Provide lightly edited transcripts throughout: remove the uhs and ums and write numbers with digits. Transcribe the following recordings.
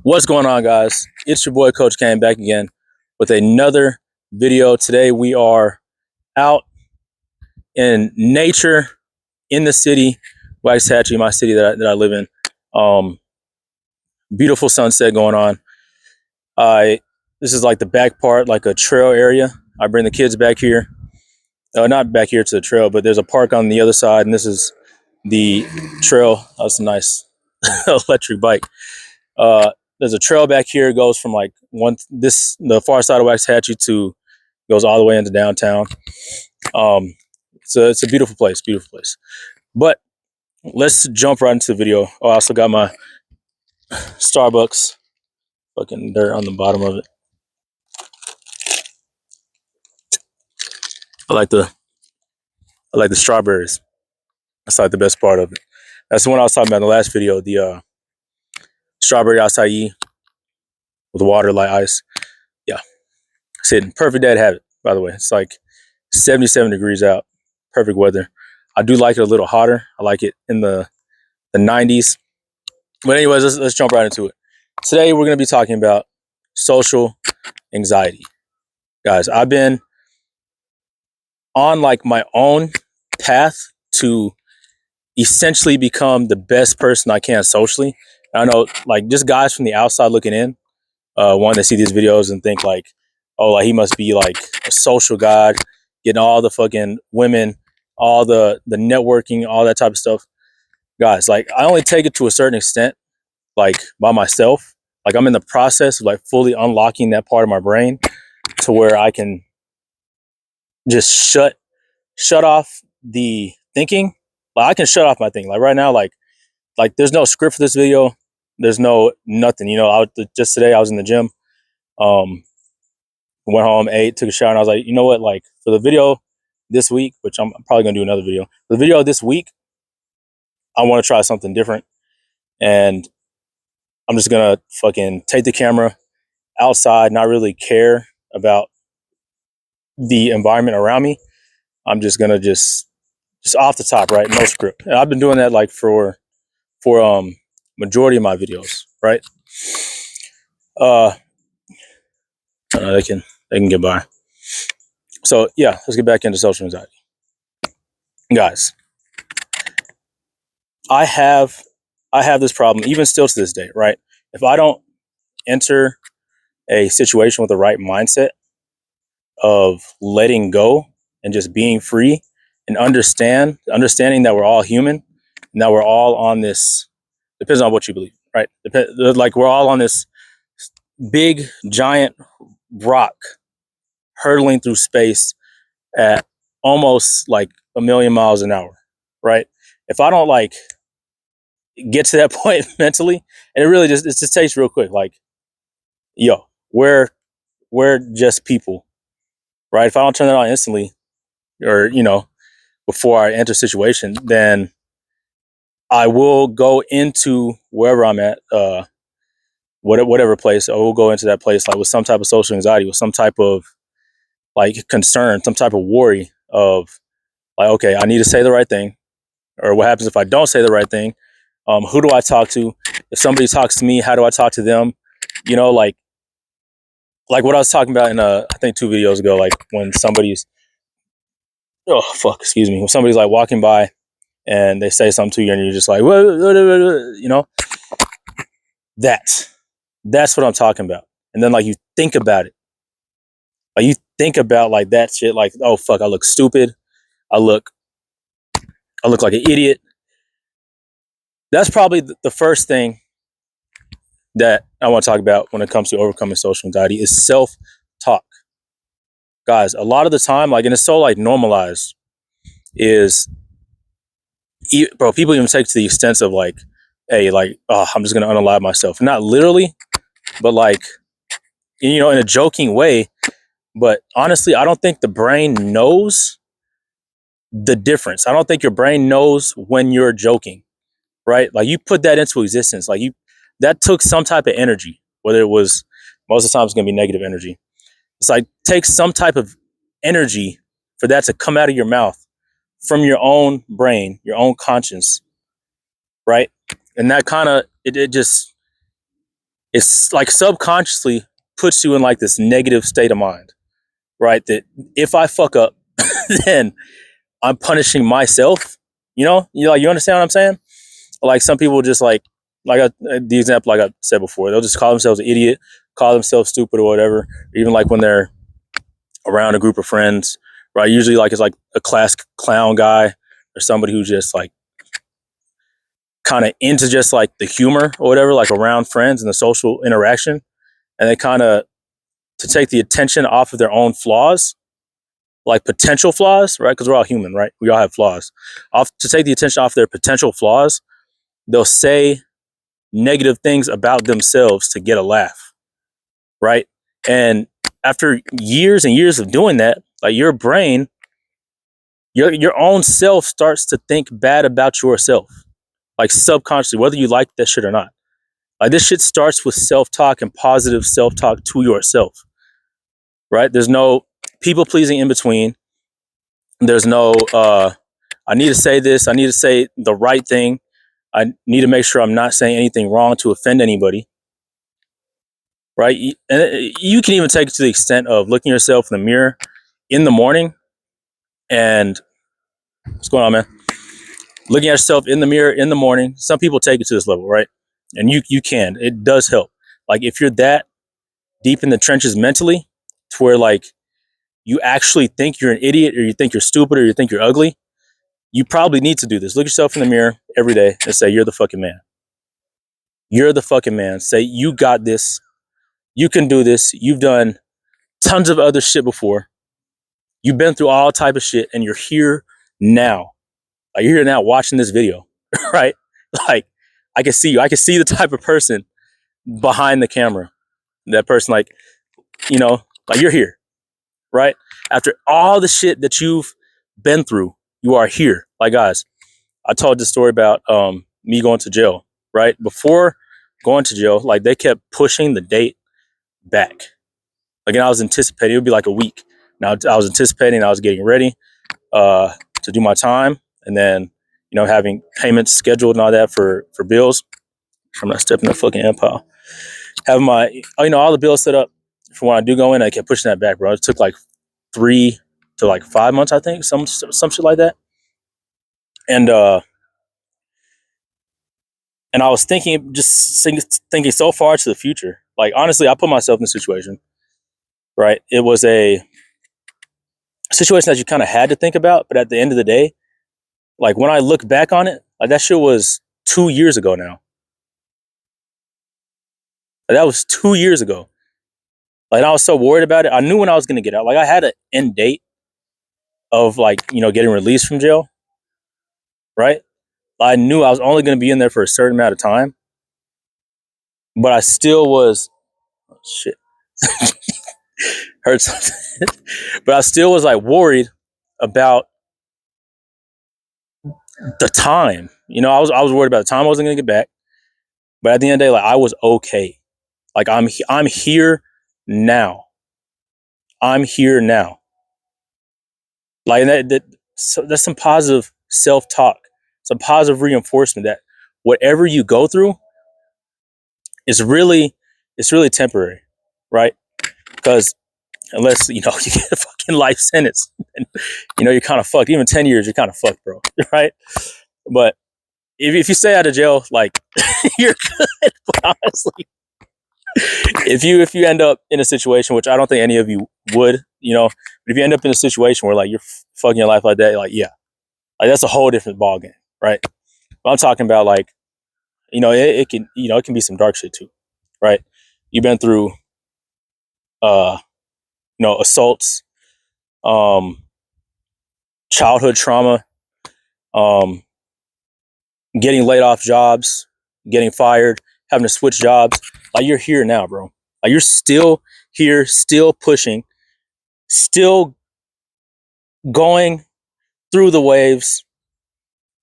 What's going on, guys? It's your boy Coach Kane back again with another video. Today we are out in nature in the city, Waxahachie, my city that I live in. Beautiful sunset going on. This is like the back part, like a trail area. I bring the kids back here. Not back here to the trail, but there's a park on the other side, and this is the trail. That's a nice electric bike. There's a trail back here. It goes from like the far side of Waxahachie to goes all the way into downtown. It's a beautiful place, But let's jump right into the video. Oh, I also got my Starbucks fucking dirt on the bottom of it. I like the strawberries. That's like the best part of it. That's the one I was talking about in the last video. The strawberry acai with water like ice. Yeah, it's hitting. Perfect day to have it, by the way. It's like 77 degrees out. Perfect weather. I do like it a little hotter. I like it in the 90s. But anyways, let's jump right into it. Today we're going to be talking about social anxiety. Guys, I've been on like my own path to essentially become the best person I can socially. I know like just guys from the outside looking in, want to see these videos and think like, oh, like he must be like a social god, getting all the fucking women, all the networking, all that type of stuff. Guys, like I only take it to a certain extent, like by myself. Like I'm in the process of like fully unlocking that part of my brain to where I can just shut off the thinking. Like I can shut off my thinking. Like right now, like there's no script for this video. There's no nothing. Just today I was in the gym. Went home, ate, took a shower, and I was like, you know what? Like for the video this week, which I'm probably gonna do another video. For the video this week, I want to try something different, and I'm just gonna fucking take the camera outside, not really care about the environment around me. I'm just gonna just off the top, right? No script. And I've been doing that like for majority of my videos, right? They can get by. So yeah, let's get back into social anxiety. Guys, I have this problem even still to this day, right? If I don't enter a situation with the right mindset of letting go and just being free and understanding that we're all human and that we're all on this, depends on what you believe, right? Like we're all on this big giant rock hurtling through space at almost like a million miles an hour, right? If I don't like get to that point mentally, and it just takes real quick, like, yo, we're just people, right? If I don't turn that on instantly, or before I enter a situation, then I will go into wherever I'm at, whatever place. I will go into that place like with some type of social anxiety, with some type of like concern, some type of worry of like, okay, I need to say the right thing, or what happens if I don't say the right thing? Who do I talk to? If somebody talks to me, how do I talk to them? Like what I was talking about in I think 2 videos ago, like when somebody's when somebody's like walking by and they say something to you and you're just like, that's what I'm talking about. And then like you think about it. Like you think about like that shit, like, oh fuck, I look stupid. I look like an idiot. That's probably the first thing that I want to talk about when it comes to overcoming social anxiety is self-talk. Guys, a lot of the time, like, and it's so like normalized, is, bro, people even take to the extent of like, hey, like, oh, I'm just gonna unalive myself. Not literally, but like, in a joking way. But honestly, I don't think the brain knows the difference. I don't think your brain knows when you're joking, right? Like you put that into existence. Like that took some type of energy, whether it was, most of the time it's gonna be negative energy. It's like takes some type of energy for that to come out of your mouth from your own brain, your own conscience, right? And that kind of it just it's like subconsciously puts you in like this negative state of mind, right? That if I fuck up, then I'm punishing myself. You understand what I'm saying? Like some people just the example like I said before, they'll just call themselves an idiot, call themselves stupid or whatever. Even like when they're around a group of friends, right? Usually like it's like a class clown guy or somebody who's just like kind of into just like the humor or whatever, like around friends and the social interaction, and they kind of to take the attention off of their own flaws, like potential flaws, right? Because we're all human, right? We all have flaws. Off to take the attention off their potential flaws, they'll say negative things about themselves to get a laugh, right? And after years and years of doing that, like your brain, your own self starts to think bad about yourself, like subconsciously, whether you like that shit or not. Like this shit starts with self-talk and positive self-talk to yourself, right? There's no people pleasing in between. There's no I need to say this, I need to say the right thing. I need to make sure I'm not saying anything wrong to offend anybody, right? And you can even take it to the extent of looking yourself in the mirror in the morning and what's going on, man? Looking at yourself in the mirror in the morning. Some people take it to this level, right? And you can. It does help. Like if you're that deep in the trenches mentally, to where like you actually think you're an idiot or you think you're stupid or you think you're ugly, you probably need to do this. Look yourself in the mirror every day and say, you're the fucking man. You're the fucking man. Say, you got this. You can do this. You've done tons of other shit before. You've been through all type of shit and you're here now. Like you're here now watching this video, right? Like I can see you. I can see the type of person behind the camera. That person, like you're here, right? After all the shit that you've been through, you are here. Like guys, I told this story about me going to jail, right? Before going to jail, like they kept pushing the date back. Again, I was anticipating it would be like a week. Now I was anticipating, I was getting ready to do my time, and then having payments scheduled and all that for bills. I'm not stepping the fucking empire. Having my all the bills set up for when I do go in. I kept pushing that back, bro. It took like 3 to like 5 months, I think, some shit like that. And I was thinking, just thinking so far to the future. Like honestly, I put myself in a situation, right? It was a situation that you kind of had to think about, but at the end of the day, like when I look back on it, like that shit was 2 years ago now. Like, that was 2 years ago. Like I was so worried about it. I knew when I was gonna get out. Like I had an end date of like getting released from jail, right? I knew I was only gonna be in there for a certain amount of time, but I still was shit hurt something. But I still was like worried about the time. I was worried about the time I wasn't gonna get back. But at the end of the day, like I was okay. Like I'm here now. I'm here now. Like that's some positive self-talk, some positive reinforcement that whatever you go through is really it's really temporary, right? Because unless you get a fucking life sentence, and you're kind of fucked. Even 10 years, you're kind of fucked, bro. Right? But if you stay out of jail, like you're good. But honestly, if you end up in a situation, which I don't think any of you would, but if you end up in a situation where like you're fucking your life like that, like yeah, like that's a whole different ballgame, right? But I'm talking about like, it can be some dark shit too, right? You've been through, uh, assaults, um, childhood trauma, um, getting laid off jobs, getting fired, having to switch jobs. Like you're here now, bro. Like you're still here, still pushing, still going through the waves,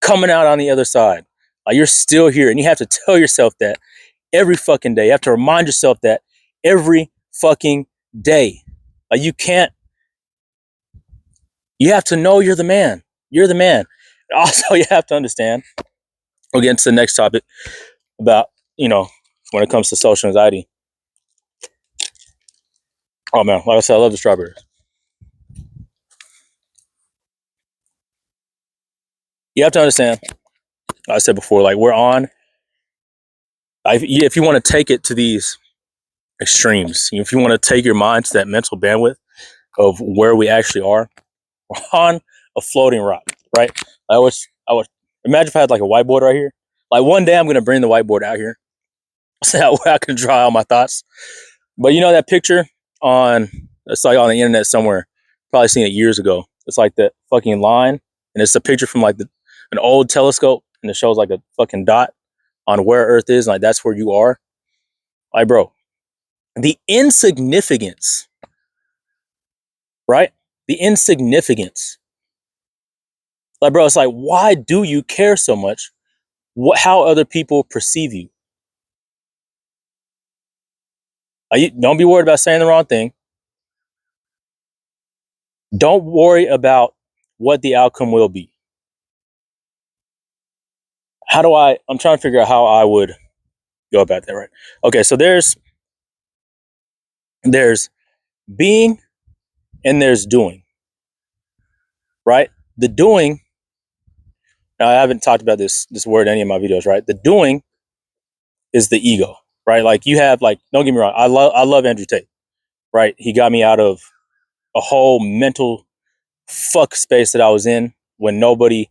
coming out on the other side. Like you're still here, and you have to tell yourself that every fucking day. You have to remind yourself that every fucking day. Like you have to know you're the man. You're the man. Also, you have to understand. We'll get into the next topic about, when it comes to social anxiety. Oh man, like I said, I love the strawberries. You have to understand, like I said before, like we're on, if you want to take it to these extremes, if you want to take your mind to that mental bandwidth of where we actually are, we're on a floating rock, right? I would imagine if I had like a whiteboard right here. Like one day I'm gonna bring the whiteboard out here so that way I can draw out my thoughts. But you know that picture on, it's like on the internet somewhere, probably seen it years ago. It's like the fucking line, and it's a picture from like an old telescope, and it shows like a fucking dot on where Earth is, and like that's where you are. Like, bro, the insignificance, right? The insignificance. Like, bro, it's like, why do you care so much how other people perceive you? Like, don't be worried about saying the wrong thing. Don't worry about what the outcome will be. I'm trying to figure out how I would go about that, right? Okay, so there's being and there's doing, right? The doing, now I haven't talked about this word in any of my videos, right? The doing is the ego, right? Like you have, like, don't get me wrong, I love Andrew Tate, right? He got me out of a whole mental fuck space that I was in when nobody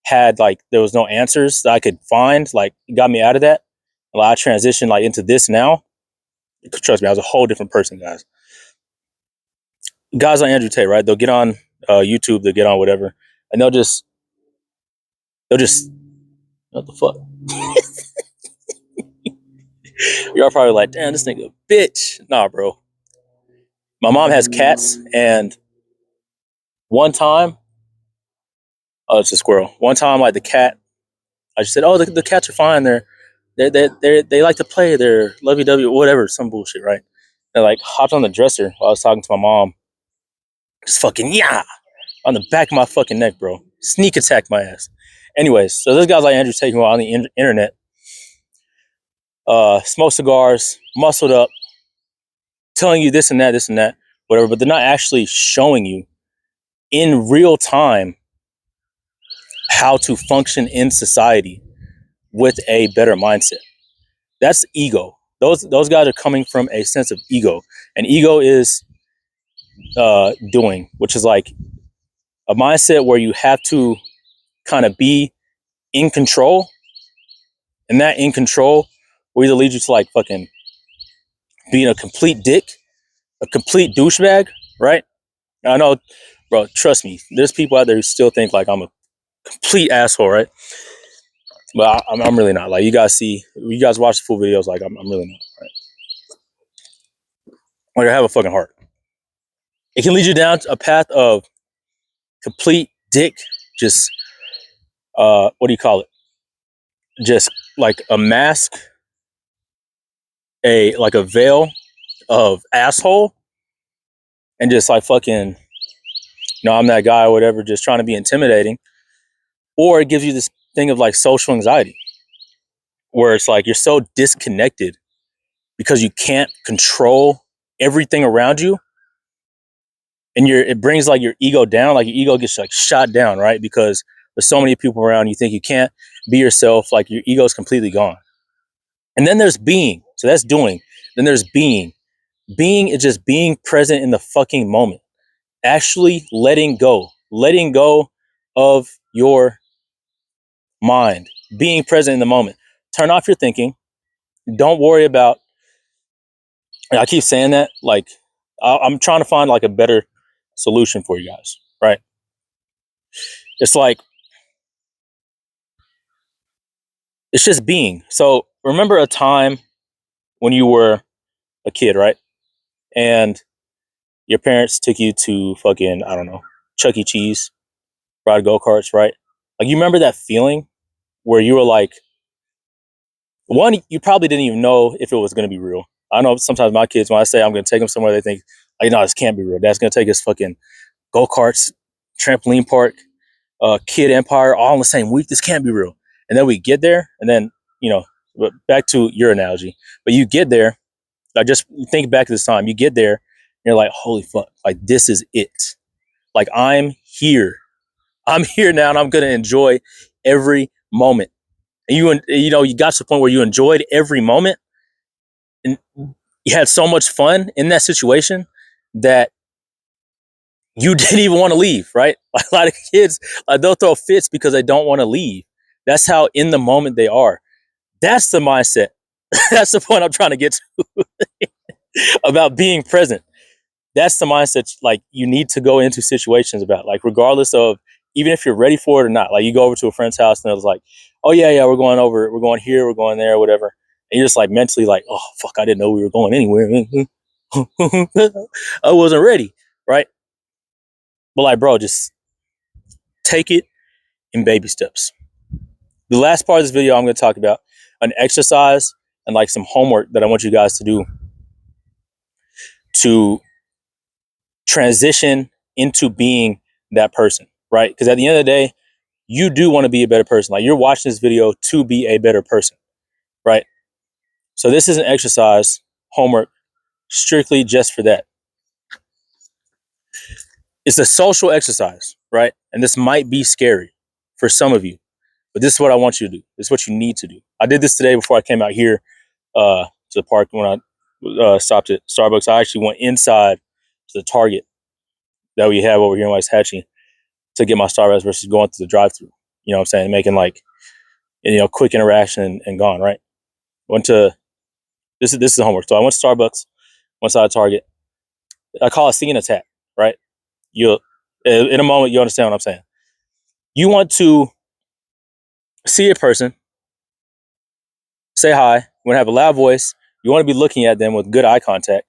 had, like, there was no answers that I could find. Like, it got me out of that. Like, I transitioned like into this now. Trust me, I was a whole different person, guys. Guys like Andrew Tate, right? They'll get on YouTube, they'll get on whatever, and they'll just what the fuck? Y'all probably like, damn, this nigga a bitch. Nah, bro. My mom has cats, and one time, oh, it's a squirrel. One time, like the cat, I just said, oh, the cats are fine. They like to play. They're lovey dovey, whatever, some bullshit, right? They like hopped on the dresser while I was talking to my mom. Just fucking yeah, on the back of my fucking neck, bro. Sneak attack my ass. Anyways, so this guy's like Andrew taking on the internet, smoke cigars, muscled up, telling you this and that, whatever, but they're not actually showing you in real time how to function in society with a better mindset. That's ego. Those guys are coming from a sense of ego, and ego is doing, which is like a mindset where you have to kind of be in control, and that in control will either lead you to like fucking being a complete dick, a complete douchebag, right? And I know, bro, trust me, there's people out there who still think like I'm a complete asshole, right? But I'm really not. Like, you guys watch the full videos, like I'm really not, right? Like, I have a fucking heart. It can lead you down a path of complete dick, just what do you call it? Just like a mask, like a veil of asshole, and just like fucking, I'm that guy or whatever, just trying to be intimidating. Or it gives you this thing of like social anxiety, where it's like you're so disconnected because you can't control everything around you, and it brings like your ego down. Like your ego gets like shot down, right? Because there's so many people around, you think you can't be yourself. Like your ego is completely gone. And then there's being, so that's doing. Then there's being. Being is just being present in the fucking moment, actually letting go of your mind, being present in the moment. Turn off your thinking. Don't worry about, I keep saying that, like, I'm trying to find like a better solution for you guys, right? It's like, it's just being. So remember a time when you were a kid, right? And your parents took you to fucking, I don't know, Chuck E. Cheese, ride go-karts, right? Like, you remember that feeling where you were like, one, you probably didn't even know if it was going to be real. I know sometimes my kids, when I say I'm going to take them somewhere, they think, like, no, this can't be real. Dad's going to take us fucking go-karts, trampoline park, Kid Empire, all in the same week. This can't be real. And then we get there, and then, But back to your analogy. But you get there, like just think back to this time. You get there, and you're like, holy fuck, like this is it. Like I'm here. I'm here now, and I'm gonna enjoy every moment. And you know, you got to the point where you enjoyed every moment, and you had so much fun in that situation that you didn't even want to leave, right? Like a lot of kids, they'll throw fits because they don't want to leave. That's how in the moment they are. That's the mindset. That's the point I'm trying to get to about being present. That's the mindset like you need to go into situations about, like regardless of even if you're ready for it or not. Like you go over to a friend's house and it was like, oh yeah, we're going over, we're going here, we're going there, whatever. And you're just like mentally like, oh fuck, I didn't know we were going anywhere. I wasn't ready, right? But like, bro, just take it in baby steps. The last part of this video, I'm going to talk about an exercise and like some homework that I want you guys to do to transition into being that person, right? Because at the end of the day, you do want to be a better person. Like you're watching this video to be a better person, right? So this is an exercise, homework, strictly just for that. It's a social exercise, right? And this might be scary for some of you, but this is what I want you to do. This is what you need to do. I did this today before I came out here to the park when I stopped at Starbucks. I actually went inside to the Target that we have over here in West Hatchie to get my Starbucks versus going through the drive-through. You know what I'm saying? Making like, you know, quick interaction and gone, right? Went to, this is the homework. So I went to Starbucks, went inside Target. I call it seeing attack, right? You'll, in a moment, you understand what I'm saying. You want to see a person, say hi, you want to have a loud voice, you want to be looking at them with good eye contact,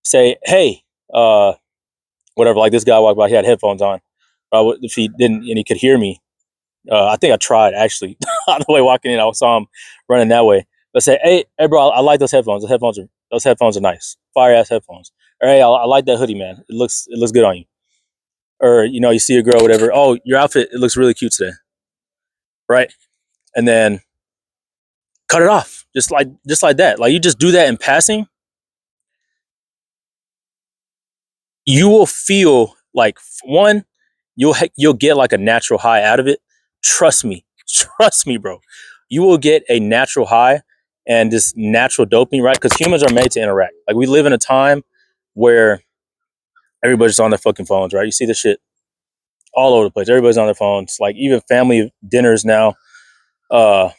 say, hey, whatever, like this guy walked by, he had headphones on. If he didn't and he could hear me, I think I tried actually on the way walking in. I saw him running that way. Let's say, hey, bro, I like those headphones. Those headphones are nice, fire ass headphones. Or hey, I like that hoodie, man. It looks good on you. Or you know, you see a girl, whatever. Oh, your outfit, it looks really cute today, right? And then cut it off, just like that. Like you just do that in passing, you will feel like one, you'll get like a natural high out of it. Trust me, bro. You will get a natural high and this natural dopamine, right? Because humans are made to interact. Like we live in a time where everybody's on their fucking phones, right? You see this shit all over the place. Everybody's on their phones. Like even family dinners now, uh,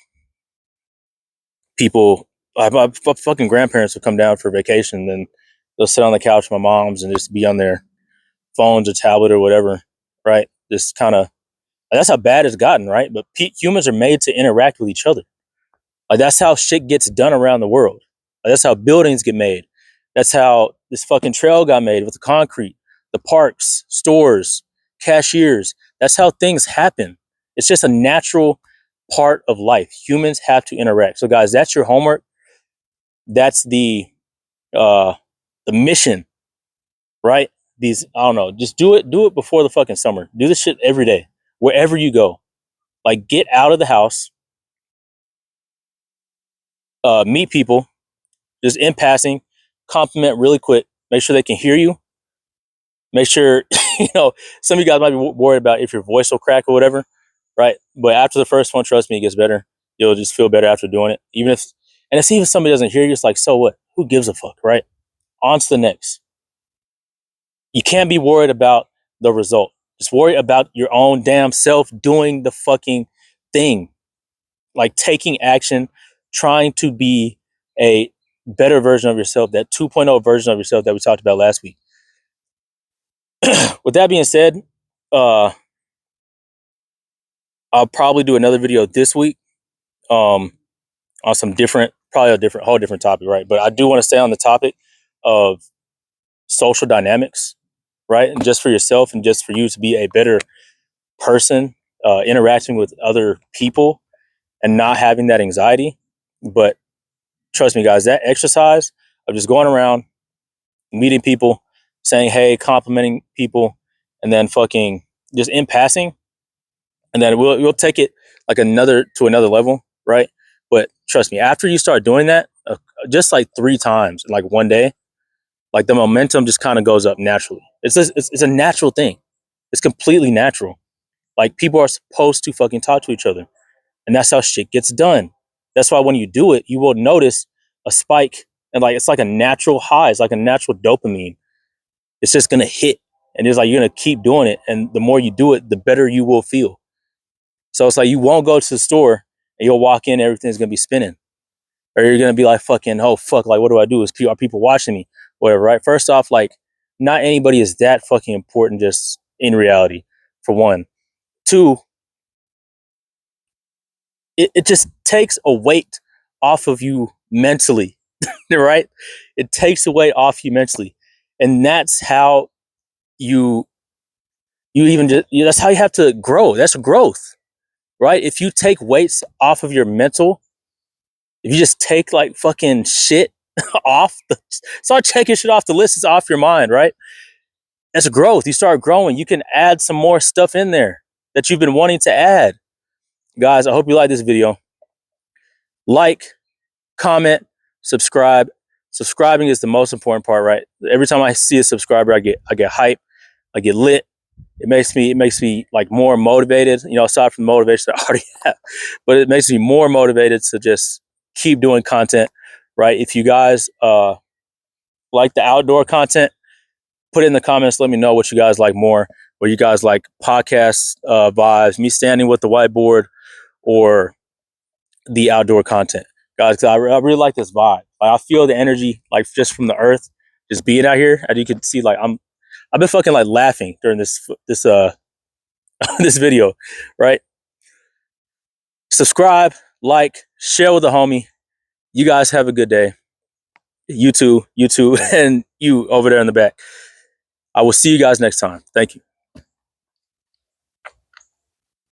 people, my fucking grandparents will come down for vacation, and they'll sit on the couch with my mom's and just be on their phones or tablet or whatever, right? Just kind of, that's how bad it's gotten, right? But humans are made to interact with each other. Like that's how shit gets done around the world. Like, that's how buildings get made. That's how this fucking trail got made with the concrete, the parks, stores, cashiers. That's how things happen. It's just a natural part of life. Humans have to interact. So guys, that's your homework. That's uh the mission, right? These, I don't know, just do it before the fucking summer. Do this shit every day, wherever you go. Like get out of the house, meet people, just in passing, compliment really quick, make sure they can hear you. Make sure, you know, some of you guys might be worried about if your voice will crack or whatever, right? But after the first one, trust me, it gets better. You'll just feel better after doing it. And it's even somebody doesn't hear you, it's like, so what? Who gives a fuck, right? On to the next. You can't be worried about the result. Just worry about your own damn self doing the fucking thing. Like taking action, trying to be a better version of yourself, that 2.0 version of yourself that we talked about last week. With that being said, I'll probably do another video this week on some different, probably a whole different topic, right? But I do want to stay on the topic of social dynamics, right? And just for yourself and just for you to be a better person, interacting with other people and not having that anxiety. But trust me, guys, that exercise of just going around, meeting people, saying hey, complimenting people, and then fucking just in passing, and then we'll take it like another level, right? But trust me, after you start doing that, just like 3 times in like one day, like the momentum just kind of goes up naturally. It's a natural thing. It's completely natural. Like people are supposed to fucking talk to each other, and that's how shit gets done. That's why when you do it, you will notice a spike, and like it's like a natural high. It's like a natural dopamine. It's just gonna hit, and it's like you're gonna keep doing it, and the more you do it, the better you will feel. So it's like you won't go to the store and you'll walk in, everything's gonna be spinning, or you're gonna be like fucking, oh fuck, like what do I do? Are people watching me? Whatever, right? First off, like not anybody is that fucking important, just in reality, for one. Two, it just takes a weight off of you mentally, right? It takes a weight off you mentally, and that's how you even just, that's how you have to grow. That's growth, right? If you take weights off of your mental, if you just take like fucking shit off the, start taking shit off the list, it's off your mind, right? That's growth. You start growing. You can add some more stuff in there that you've been wanting to add. Guys, I hope you like this video. Like, comment, subscribe. Subscribing is the most important part, right? Every time I see a subscriber, I get hype, I get lit. It makes me like more motivated, aside from the motivation I already have. But it makes me more motivated to just keep doing content, right? If you guys like the outdoor content, put it in the comments, let me know what you guys like more. Or you guys like podcast vibes, me standing with the whiteboard, or the outdoor content, guys. Cause I really like this vibe. Like I feel the energy, like just from the earth, just being out here. As you can see, like I've been fucking like laughing during this this video, right? Subscribe, like, share with a homie. You guys have a good day. You too, and you over there in the back. I will see you guys next time. Thank you.